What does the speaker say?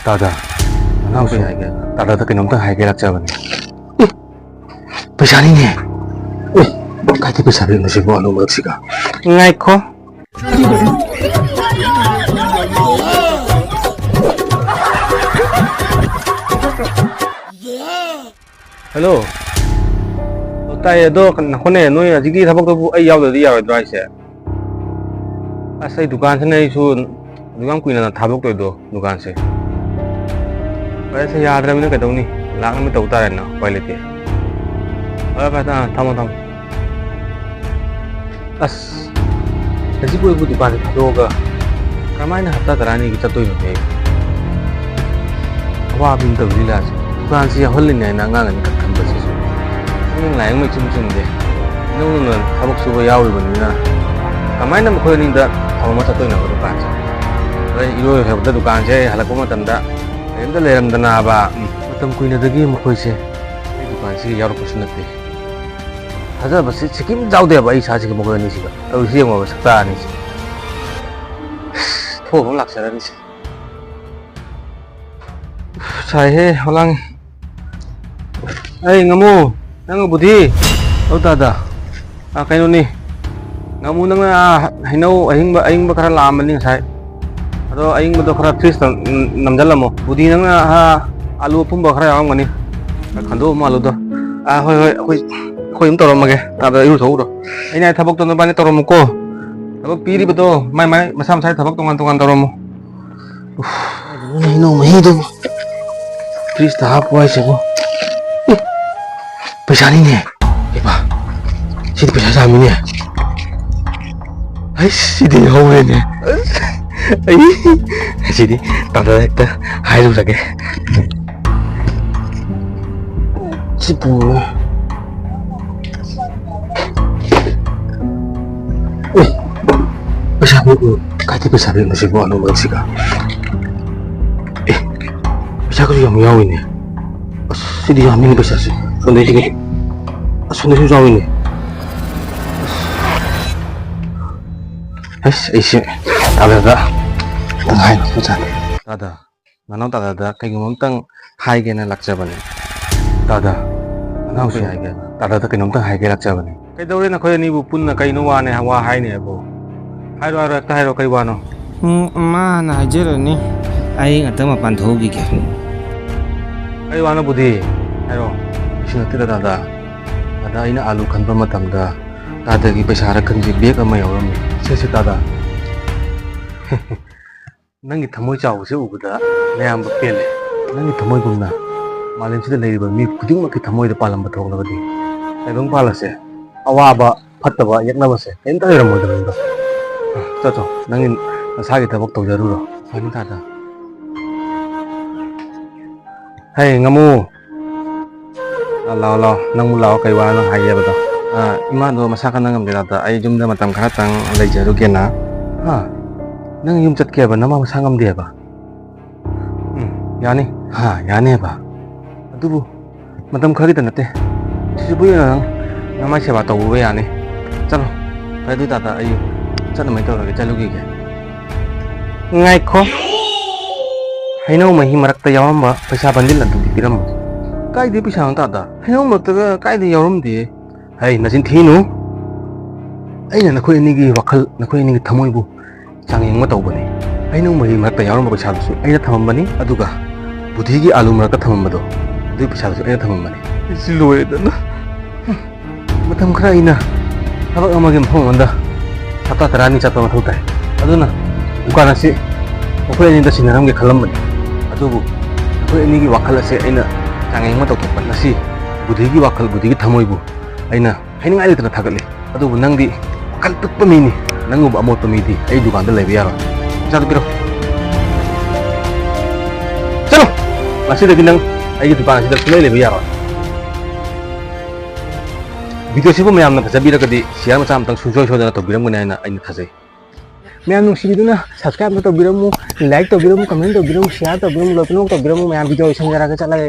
Tada, nang sih aja. Tada tak kenapa hai gelak cawan. Pesa ni ni. Kaya pesa ni masih buat nomor sih ka. Ngai ko. Hello. Tay do kon ne noi ajigi thabak to ai yaw de yaw drai se. Asai dukan se nei su dukan kuina thabak to do dukan se. Waiसे याद रहा मैंने कहता हूँ नहीं लाख में तो उतारे ना पहले थे अब पता थमो थम अस ऐसी कोई दुकान होगा कमाई ना हफ्ता कराने की चतुर है वाह बिन तो लीला से दुकान से हॉल लेने ना गांग ने कथम बस से नहीं लायक में चिम दे नून थबक सुबह याव बनी ना कमाई ना कोई नहीं दा थमो मत चतुर ना दुकान से अरे इरो है बता दुकान से हलको मत अंदा Em leram dana ba matam kuina dagi mkhoi se ei dukan si yaur ko sunat de haja ba si chikim jau de ba ai sa chi ko ni si ba au si ngo ba sakta ni si tho bang lak sa ni si sai he holang ai ngamu nang budhi au ta da a kaino ni ngamu nang hainau ahing ba khara lam ni sai Ado aing bedo khara fish namjala mo budi nang alu pum ba khara yang mani khando mo alu do hoi im torom mage ta da iru thau do aina thabak to no bani torom ko thabak piri bedo mai masam sai thabak tongan torom mo no mai do fish ta hapwai se ko paisa ni ne ba si paisa sa mi ne ai si de ho ne jadi tanda itu hai dulu lagi cipu bisa aku kayak bisa beli masih buat nomor sih kak bisa aku juga mau ini sih dia ini bisa sih sudah jauh ini sih Tada, tengah ini macam. Tada, mana tada kayak ngomong teng hai gena laksa bani. Tada, mana sih hai gena. Tada tak ngomong teng hai gena laksa bani. Kayak dulu nak kau ni bupun nak kayak nuwa ne hawa hai ne bo. Hai ro kayak kayak wano. Mana aja ni, ai ngata mapan thobi ke. Kayak wano budi. Hai ro, sini tidak tada. Tada ini alu kan pematam dah. Tada kita besar kan jadi kami orang. Sesi tada. Nangi thamoi chau se uguda mayam ba pele nangi thamoi gumna malim sida leiba mi kuding ma ki thamoi da palam ba thok la badi aibang pala se awa ba phatta ba yakna ba se en ta ram mo da ba to nangi sa gi thabak to jaru ro ani ta da hai ngamu lao nang mu lao kai wa nang hai ya ba da ima do masaka nangam de da ai jum da matam khara tang lei jaru ke na Nang yung chat kaya ba nama masangam dia ba? Yani, yani ba? Aduh bu, matam kari tan nate. Sibu yang nama siapa tahu be yani. Chalo, tadi tata ayo, chat namai tahu lagi chalu gigi. Ngai ko? Hainau mahi marak ta yawam ba? Pesa bandil nanti dipiram. Kai dia pesa ang tata. Hainau marak ta kai dia yawam dia. Hai nasin thinu. Ai na nakoi ini gi wakal, nakoi ini gi thamoi bu. Changi yang matau bani, aina umai mata yarum ba chadu su, aina thamam bani, aduga, budhi gi alu maraka thamam bado, adu chadu su aina thamam bani. Siloi dana, matam khara ina, abak amagem phong anda, sata tarani chata mathau tai, aduna, bukan nasi, okoi ini dah sinaram ge khalam bani, adubu, okoi ini gi wakal ase aina, changi yang matau topan nasi, budhi gi wakal budhi gi thamoi bu, aina ngai tana thagale, adubu nang di wakal pek pemini. Nangu ba mo tumidi ay dukan dala biar. Satu piro. Chalo. Masih lagi nang ay dukan sida sulai le biar. Video siapa mayam na kasabi na kadi siya macam tang sujoy so na to biram guna na ay nathase. Mayam nung sili na subscribe na to biram mo, like to biram mo, comment to biram mo, share to biram mo, like to biram mo mayam video isang jara ka chala